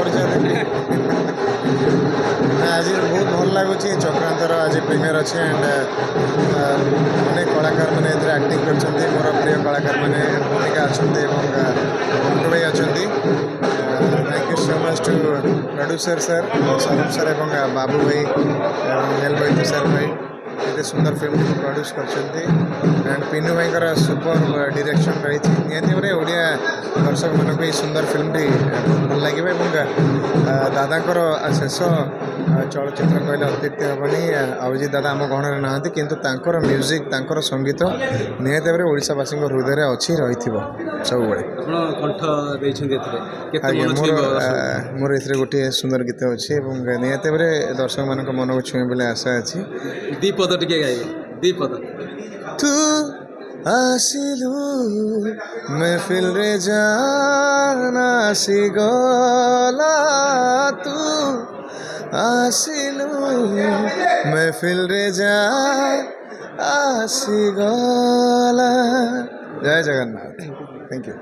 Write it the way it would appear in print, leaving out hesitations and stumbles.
କରିଛି आज बहुत भल लगुच चक्रांतर आज प्रीमियर अच्छे एंड अनेक कलाकार मैंने एक्टिंग कर मोर प्रिय कलाकार मैंने भूमिका अच्छा मंटू भाई अच्छा thank you so much to producer sir Saurabh sir और बाबू भाई हेल भाई तुषार भाई ये सुंदर फिल्म को प्रोड्यूस कर पिन्नू भाई सुपर डायरेक्शन रही निहती ओडिया दर्शक मानक सुंदर फिल्म भल लगे दादा शेष चलचित्र कहले अत्युक्ति हेनी अभिजित दादा आम गहन ना कि म्यूजिक संगीत निहत भाव ओडावासी हृदय अच्छी रही सब मोर ए गोटे सुंदर गीत अच्छी निहत भाव दर्शक मान मन को छुए बोले आशा अच्छी दीपद टे दीपद तू आसिलु महफिल रे जान आसी गला तू आसिलु महफिल रे जान आसी गला जय जगन्नाथ थैंक यू।